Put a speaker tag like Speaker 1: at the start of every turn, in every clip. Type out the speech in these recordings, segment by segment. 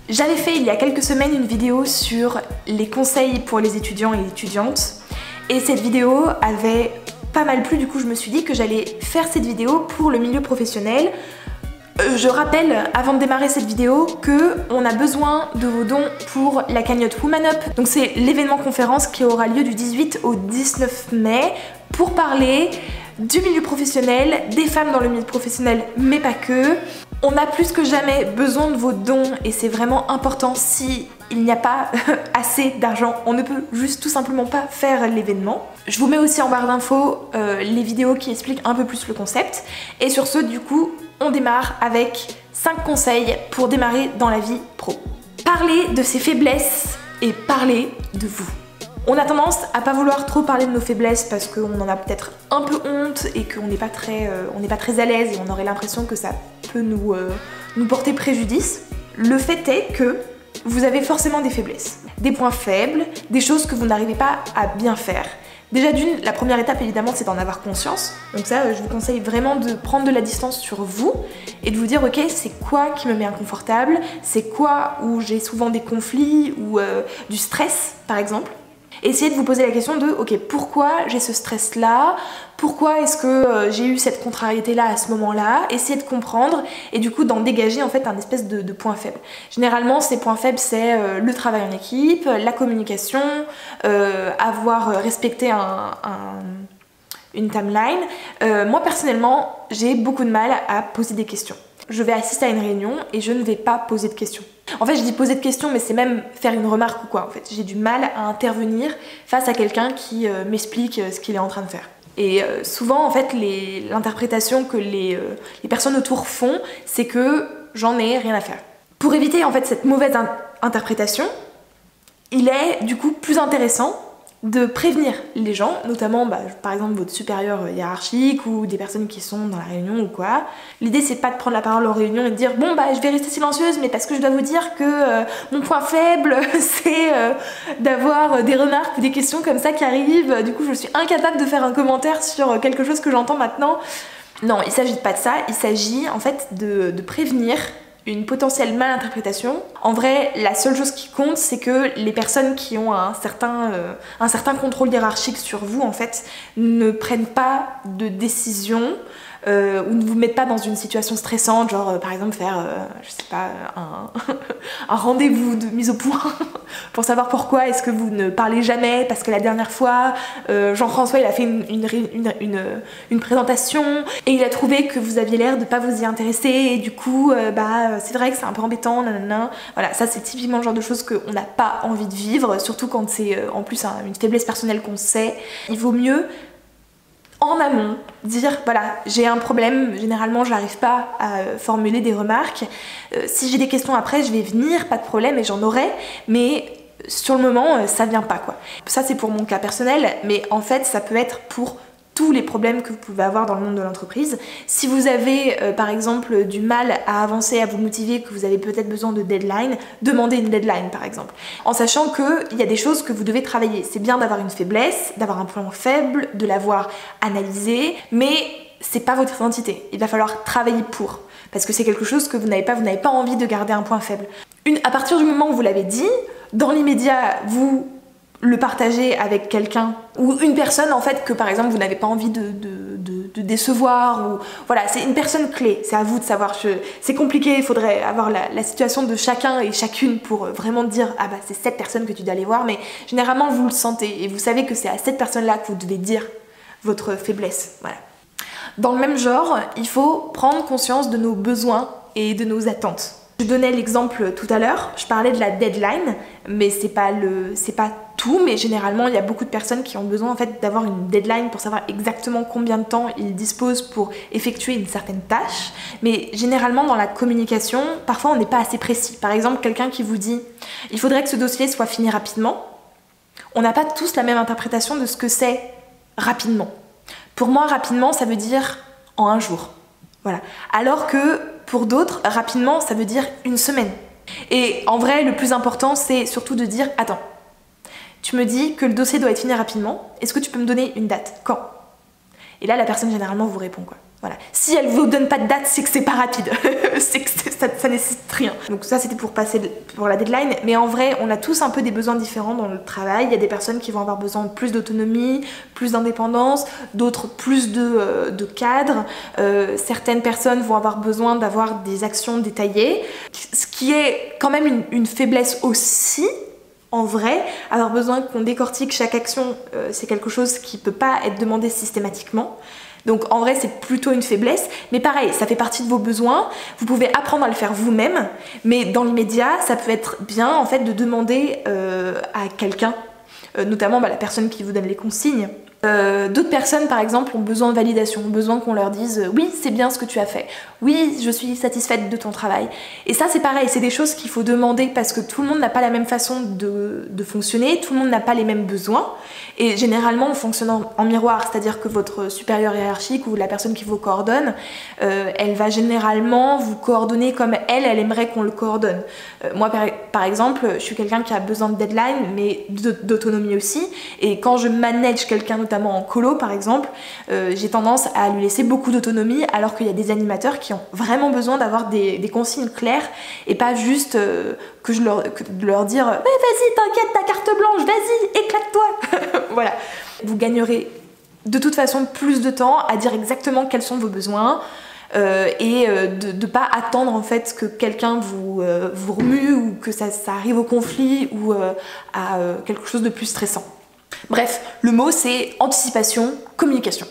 Speaker 1: J'avais fait il y a quelques semaines une vidéo sur les conseils pour les étudiants et étudiantes et cette vidéo avait pas mal plu, du coup je me suis dit que j'allais faire cette vidéo pour le milieu professionnel. Je rappelle avant de démarrer cette vidéo qu'on a besoin de vos dons pour la cagnotte Woman Up. Donc c'est l'événement conférence qui aura lieu du 18 au 19 mai pour parler du milieu professionnel, des femmes dans le milieu professionnel mais pas que. On a plus que jamais besoin de vos dons et c'est vraiment important. Si il n'y a pas assez d'argent, on ne peut juste tout simplement pas faire l'événement. Je vous mets aussi en barre d'infos les vidéos qui expliquent un peu plus le concept. Et sur ce, du coup, on démarre avec 5 conseils pour démarrer dans la vie pro. Parlez de ses faiblesses et parlez de vous. On a tendance à pas vouloir trop parler de nos faiblesses parce qu'on en a peut-être un peu honte et qu'on n'est pas très à l'aise et on aurait l'impression que ça peut nous porter préjudice. Le fait est que vous avez forcément des faiblesses, des points faibles, des choses que vous n'arrivez pas à bien faire. Déjà d'une, la première étape évidemment c'est d'en avoir conscience. Donc ça je vous conseille vraiment de prendre de la distance sur vous et de vous dire ok c'est quoi qui me met inconfortable, c'est quoi où j'ai souvent des conflits ou du stress par exemple. Essayez de vous poser la question de ok pourquoi j'ai ce stress là, pourquoi est-ce que j'ai eu cette contrariété là à ce moment là, essayez de comprendre et du coup d'en dégager en fait un espèce de point faible. Généralement ces points faibles c'est le travail en équipe, la communication, avoir respecté une timeline. Moi personnellement j'ai beaucoup de mal à poser des questions. Je vais assister à une réunion et je ne vais pas poser de questions. En fait je dis poser de questions mais c'est même faire une remarque ou quoi en fait. J'ai du mal à intervenir face à quelqu'un qui m'explique ce qu'il est en train de faire. Et souvent en fait l'interprétation que les personnes autour font c'est que j'en ai rien à faire. Pour éviter en fait cette mauvaise interprétation, il est du coup plus intéressant de prévenir les gens, notamment par exemple votre supérieur hiérarchique ou des personnes qui sont dans la réunion ou quoi. L'idée c'est pas de prendre la parole en réunion et de dire bon je vais rester silencieuse mais parce que je dois vous dire que mon point faible c'est d'avoir des remarques ou des questions comme ça qui arrivent, du coup je suis incapable de faire un commentaire sur quelque chose que j'entends maintenant. Non, il s'agit pas de ça, il s'agit en fait de prévenir une potentielle malinterprétation. En vrai, la seule chose qui compte, c'est que les personnes qui ont un certain contrôle hiérarchique sur vous, en fait, ne prennent pas de décision ou ne vous mettent pas dans une situation stressante, genre par exemple faire, je sais pas, un rendez-vous de mise au point pour savoir pourquoi est-ce que vous ne parlez jamais, parce que la dernière fois, Jean-François il a fait une présentation et il a trouvé que vous aviez l'air de pas vous y intéresser et du coup, c'est vrai que c'est un peu embêtant, nanana. Voilà, ça c'est typiquement le genre de choses qu'on n'a pas envie de vivre, surtout quand c'est en plus une faiblesse personnelle qu'on sait. Il vaut mieux en amont dire voilà j'ai un problème, généralement j'arrive pas à formuler des remarques, si j'ai des questions après je vais venir, pas de problème et j'en aurai, mais sur le moment ça vient pas quoi. Ça c'est pour mon cas personnel mais en fait ça peut être pour tous les problèmes que vous pouvez avoir dans le monde de l'entreprise. Si vous avez par exemple du mal à avancer, à vous motiver, que vous avez peut-être besoin de deadline, demandez une deadline par exemple. En sachant qu'il y a des choses que vous devez travailler. C'est bien d'avoir une faiblesse, d'avoir un point faible, de l'avoir analysé, mais c'est pas votre identité. Il va falloir travailler pour. Parce que c'est quelque chose que vous n'avez pas envie de garder un point faible. À partir du moment où vous l'avez dit, dans l'immédiat, vous le partager avec quelqu'un ou une personne en fait que par exemple vous n'avez pas envie de décevoir ou voilà c'est une personne clé, c'est à vous de savoir, c'est compliqué, il faudrait avoir la situation de chacun et chacune pour vraiment dire ah c'est cette personne que tu dois aller voir mais généralement vous le sentez et vous savez que c'est à cette personne là que vous devez dire votre faiblesse, voilà. Dans le même genre, il faut prendre conscience de nos besoins et de nos attentes. Je donnais l'exemple tout à l'heure, je parlais de la deadline, mais c'est pas tout, mais généralement il y a beaucoup de personnes qui ont besoin en fait d'avoir une deadline pour savoir exactement combien de temps ils disposent pour effectuer une certaine tâche. Mais généralement dans la communication, parfois on n'est pas assez précis. Par exemple, quelqu'un qui vous dit « il faudrait que ce dossier soit fini rapidement », on n'a pas tous la même interprétation de ce que c'est rapidement. Pour moi, rapidement, ça veut dire en un jour. Voilà. Alors que pour d'autres, rapidement, ça veut dire une semaine. Et en vrai, le plus important, c'est surtout de dire « Attends, tu me dis que le dossier doit être fini rapidement, est-ce que tu peux me donner une date? Quand ?» Et là, la personne généralement vous répond quoi. Voilà. Si elle vous donne pas de date, c'est que c'est pas rapide, c'est que ça nécessite rien. Donc ça c'était pour passer pour la deadline, mais en vrai on a tous un peu des besoins différents dans le travail. Il y a des personnes qui vont avoir besoin de plus d'autonomie, plus d'indépendance, d'autres plus de cadre. Certaines personnes vont avoir besoin d'avoir des actions détaillées, ce qui est quand même une faiblesse aussi. En vrai, avoir besoin qu'on décortique chaque action, c'est quelque chose qui peut pas être demandé systématiquement. Donc en vrai c'est plutôt une faiblesse, mais pareil, ça fait partie de vos besoins, vous pouvez apprendre à le faire vous-même, mais dans l'immédiat, ça peut être bien en fait de demander à quelqu'un, notamment la personne qui vous donne les consignes. D'autres personnes par exemple ont besoin de validation, ont besoin qu'on leur dise oui c'est bien ce que tu as fait, oui je suis satisfaite de ton travail, et ça c'est pareil, c'est des choses qu'il faut demander parce que tout le monde n'a pas la même façon de fonctionner, tout le monde n'a pas les mêmes besoins, et généralement on fonctionne en miroir, c'est-à-dire que votre supérieur hiérarchique ou la personne qui vous coordonne, elle va généralement vous coordonner comme elle aimerait qu'on le coordonne. Moi par exemple, je suis quelqu'un qui a besoin de deadline mais d'autonomie aussi, et quand je manage quelqu'un notamment en colo par exemple, j'ai tendance à lui laisser beaucoup d'autonomie alors qu'il y a des animateurs qui ont vraiment besoin d'avoir des consignes claires et pas juste de leur dire vas-y t'inquiète ta carte blanche, vas-y éclate-toi. Voilà. Vous gagnerez de toute façon plus de temps à dire exactement quels sont vos besoins et de pas attendre en fait que quelqu'un vous remue ou que ça arrive au conflit ou à quelque chose de plus stressant. Bref, le mot c'est anticipation, communication.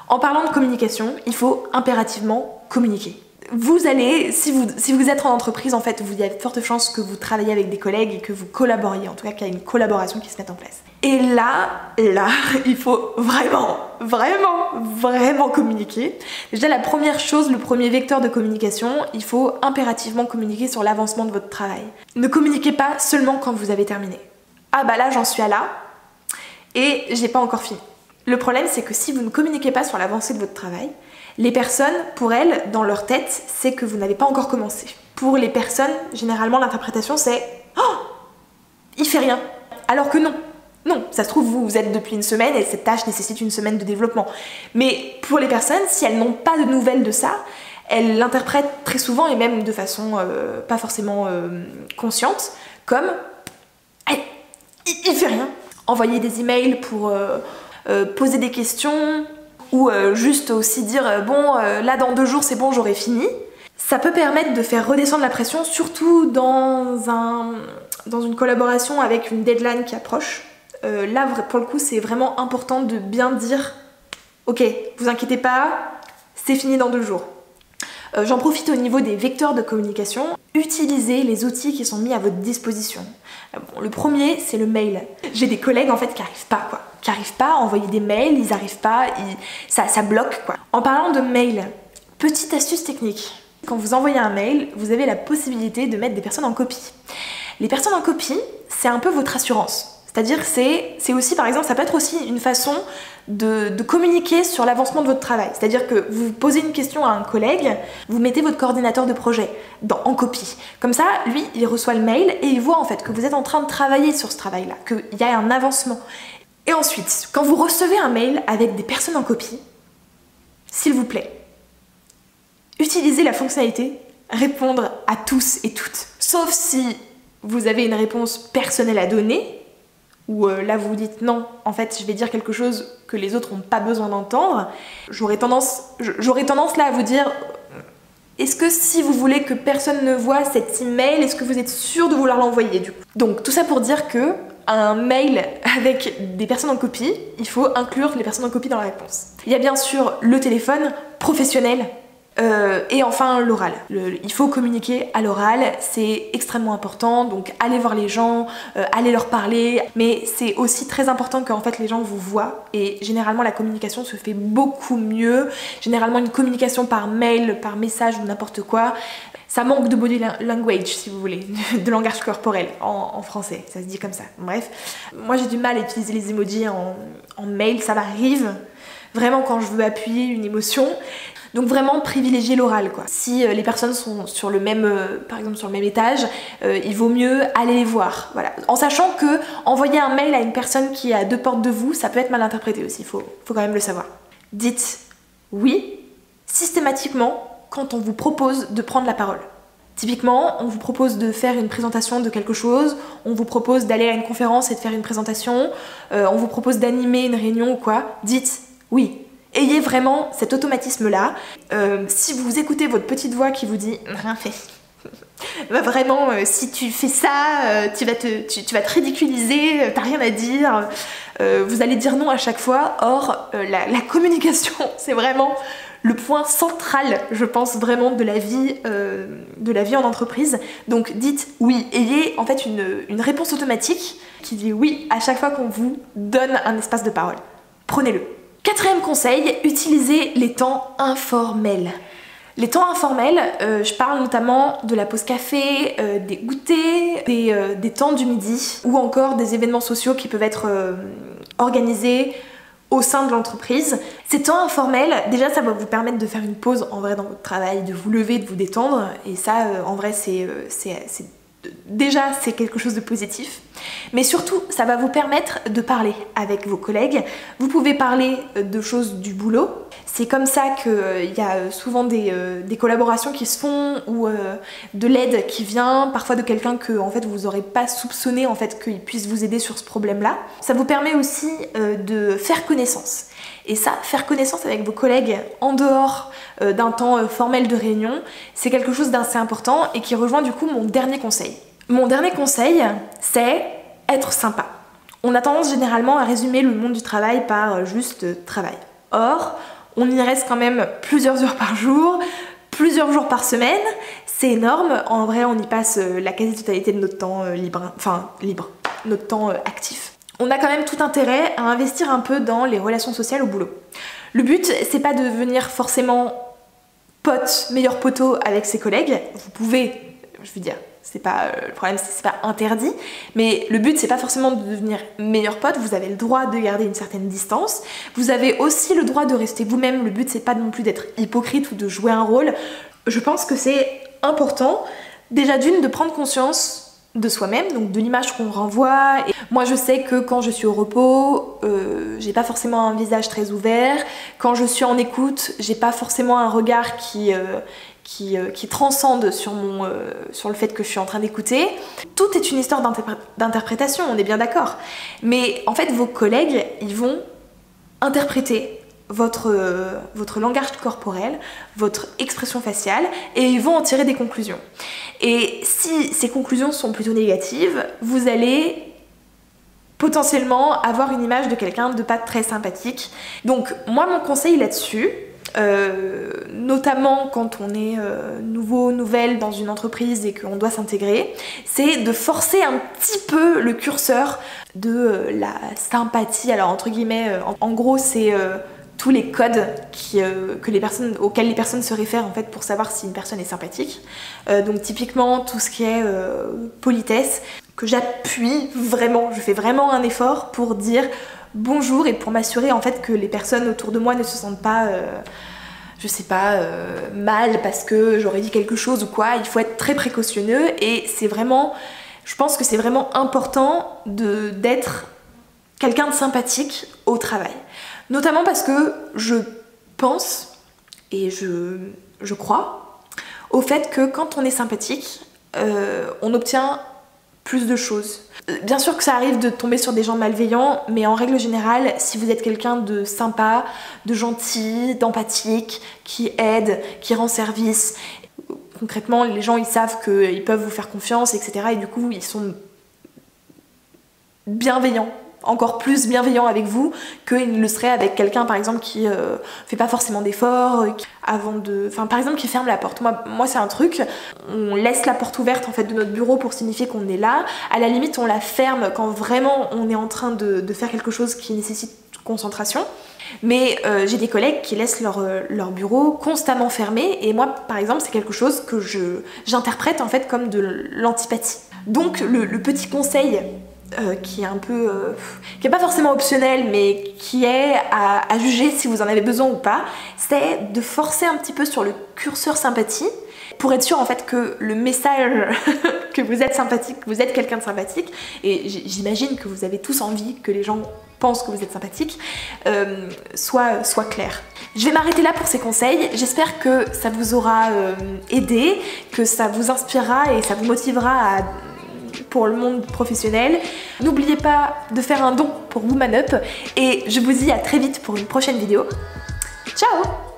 Speaker 1: En parlant de communication, il faut impérativement communiquer. Vous allez, si vous êtes en entreprise, en fait, il y a de fortes chances que vous travaillez avec des collègues et que vous collaboriez, en tout cas qu'il y a une collaboration qui se mette en place. Et là, il faut vraiment communiquer. Déjà, la première chose, le premier vecteur de communication, il faut impérativement communiquer sur l'avancement de votre travail. Ne communiquez pas seulement quand vous avez terminé. Ah bah là, j'en suis à là, et j'ai pas encore fini. Le problème, c'est que si vous ne communiquez pas sur l'avancée de votre travail, les personnes, pour elles, dans leur tête, c'est que vous n'avez pas encore commencé. Pour les personnes, généralement, l'interprétation c'est « Oh, il fait rien !» Alors que non. Non, ça se trouve, vous êtes depuis une semaine et cette tâche nécessite une semaine de développement. Mais pour les personnes, si elles n'ont pas de nouvelles de ça, elles l'interprètent très souvent, et même de façon pas forcément consciente, comme hey, « il fait rien !» Envoyer des emails pour poser des questions, ou juste aussi dire bon là dans 2 jours c'est bon j'aurai fini, ça peut permettre de faire redescendre la pression, surtout dans une collaboration avec une deadline qui approche. Là pour le coup c'est vraiment important de bien dire ok, vous inquiétez pas, c'est fini dans 2 jours. J'en profite au niveau des vecteurs de communication. Utilisez les outils qui sont mis à votre disposition. Bon, le premier, c'est le mail. J'ai des collègues en fait qui arrivent pas à envoyer des mails, ils arrivent pas, ça bloque quoi. En parlant de mail, petite astuce technique. Quand vous envoyez un mail, vous avez la possibilité de mettre des personnes en copie. Les personnes en copie, c'est un peu votre assurance. C'est-à-dire c'est aussi, par exemple, ça peut être aussi une façon de communiquer sur l'avancement de votre travail. C'est-à-dire que vous posez une question à un collègue, vous mettez votre coordinateur de projet en copie. Comme ça, lui, il reçoit le mail et il voit en fait que vous êtes en train de travailler sur ce travail-là, qu'il y a un avancement. Et ensuite, quand vous recevez un mail avec des personnes en copie, s'il vous plaît, utilisez la fonctionnalité répondre à tous et toutes. Sauf si vous avez une réponse personnelle à donner, ou là vous vous dites non, en fait je vais dire quelque chose que les autres n'ont pas besoin d'entendre, j'aurais tendance là à vous dire est-ce que si vous voulez que personne ne voit cet email, est-ce que vous êtes sûr de vouloir l'envoyer du coup? Donc tout ça pour dire que un mail avec des personnes en copie, il faut inclure les personnes en copie dans la réponse. Il y a bien sûr le téléphone professionnel, et enfin l'oral. Il faut communiquer à l'oral, c'est extrêmement important, donc allez voir les gens, allez leur parler, mais c'est aussi très important qu'en fait les gens vous voient, et généralement la communication se fait beaucoup mieux. Généralement une communication par mail, par message ou n'importe quoi, ça manque de body language si vous voulez, de langage corporel en français, ça se dit comme ça. Bref, moi j'ai du mal à utiliser les emojis en mail, ça m'arrive vraiment quand je veux appuyer une émotion. Donc vraiment privilégier l'oral quoi. Si les personnes sont sur le même, par exemple sur le même étage, il vaut mieux aller les voir. Voilà. En sachant que envoyer un mail à une personne qui est à 2 portes de vous, ça peut être mal interprété aussi, faut quand même le savoir. Dites oui systématiquement quand on vous propose de prendre la parole. Typiquement, on vous propose de faire une présentation de quelque chose, on vous propose d'aller à une conférence et de faire une présentation, on vous propose d'animer une réunion ou quoi, dites oui. Ayez vraiment cet automatisme-là. Si vous écoutez votre petite voix qui vous dit « rien fait », bah vraiment, si tu fais ça, tu vas te ridiculiser, t'as rien à dire, vous allez dire non à chaque fois. Or, la communication, c'est vraiment le point central, je pense, vraiment de la vie en entreprise. Donc dites oui, ayez en fait une réponse automatique qui dit oui à chaque fois qu'on vous donne un espace de parole. Prenez-le. 4e conseil, utilisez les temps informels. Les temps informels, je parle notamment de la pause café, des goûters, des temps du midi ou encore des événements sociaux qui peuvent être organisés au sein de l'entreprise. Ces temps informels, déjà ça va vous permettre de faire une pause en vrai dans votre travail, de vous lever, de vous détendre, et ça en vrai déjà c'est quelque chose de positif. Mais surtout ça va vous permettre de parler avec vos collègues. Vous pouvez parler de choses du boulot. C'est comme ça qu'il y a souvent des collaborations qui se font ou de l'aide qui vient, parfois de quelqu'un que en fait, vous n'aurez pas soupçonné en fait, qu'il puisse vous aider sur ce problème-là. Ça vous permet aussi de faire connaissance. Et ça, faire connaissance avec vos collègues en dehors d'un temps formel de réunion, c'est quelque chose d'assez important et qui rejoint du coup mon dernier conseil. Mon dernier conseil, c'est être sympa. On a tendance généralement à résumer le monde du travail par juste travail. Or, on y reste quand même plusieurs heures par jour, plusieurs jours par semaine. C'est énorme. En vrai, on y passe la quasi-totalité de notre temps notre temps actif. On a quand même tout intérêt à investir un peu dans les relations sociales au boulot. Le but, c'est pas de devenir forcément pote, meilleur poteau avec ses collègues. Vous pouvez, je veux dire, c'est pas le problème, c'est pas interdit, mais le but c'est pas forcément de devenir meilleur pote. Vous avez le droit de garder une certaine distance, vous avez aussi le droit de rester vous-même. Le but c'est pas non plus d'être hypocrite ou de jouer un rôle. Je pense que c'est important déjà d'une de prendre conscience de soi-même, donc de l'image qu'on renvoie. Et moi je sais que quand je suis au repos, j'ai pas forcément un visage très ouvert. Quand je suis en écoute, j'ai pas forcément un regard qui transcende sur le fait que je suis en train d'écouter. Tout est une histoire d'interprétation, on est bien d'accord. Mais en fait, vos collègues, ils vont interpréter votre langage corporel, votre expression faciale, et ils vont en tirer des conclusions. Et si ces conclusions sont plutôt négatives, vous allez potentiellement avoir une image de quelqu'un de pas très sympathique. Donc moi, mon conseil là-dessus, notamment quand on est nouvelle dans une entreprise et qu'on doit s'intégrer, c'est de forcer un petit peu le curseur de la sympathie. Alors entre guillemets, en gros c'est tous les codes auxquels les personnes se réfèrent en fait pour savoir si une personne est sympathique. Donc typiquement tout ce qui est politesse, que j'appuie vraiment, je fais vraiment un effort pour dire bonjour et pour m'assurer en fait que les personnes autour de moi ne se sentent pas mal parce que j'aurais dit quelque chose ou quoi. Il faut être très précautionneux et je pense que c'est vraiment important d'être quelqu'un de sympathique au travail. Notamment parce que je pense et je crois au fait que quand on est sympathique, on obtient plus de choses. Bien sûr que ça arrive de tomber sur des gens malveillants, mais en règle générale, si vous êtes quelqu'un de sympa, de gentil, d'empathique, qui aide, qui rend service, concrètement, les gens ils savent qu'ils peuvent vous faire confiance, etc. Et du coup, ils sont bienveillants, encore plus bienveillants avec vous qu'ils ne le seraient avec quelqu'un par exemple qui fait pas forcément d'efforts, par exemple qui ferme la porte. Moi c'est un truc, on laisse la porte ouverte en fait de notre bureau pour signifier qu'on est là. À la limite on la ferme quand vraiment on est en train de faire quelque chose qui nécessite concentration. Mais j'ai des collègues qui laissent leur bureau constamment fermé et moi par exemple c'est quelque chose que j'interprète en fait comme de l'antipathie. Donc le petit conseil qui est pas forcément optionnel mais qui est à juger si vous en avez besoin ou pas, c'est de forcer un petit peu sur le curseur sympathie pour être sûr en fait que le message que vous êtes sympathique, que vous êtes quelqu'un de sympathique, et j'imagine que vous avez tous envie que les gens pense que vous êtes sympathique, soit clair. Je vais m'arrêter là pour ces conseils. J'espère que ça vous aura aidé, que ça vous inspirera et ça vous motivera pour le monde professionnel. N'oubliez pas de faire un don pour Woman Up et je vous dis à très vite pour une prochaine vidéo. Ciao!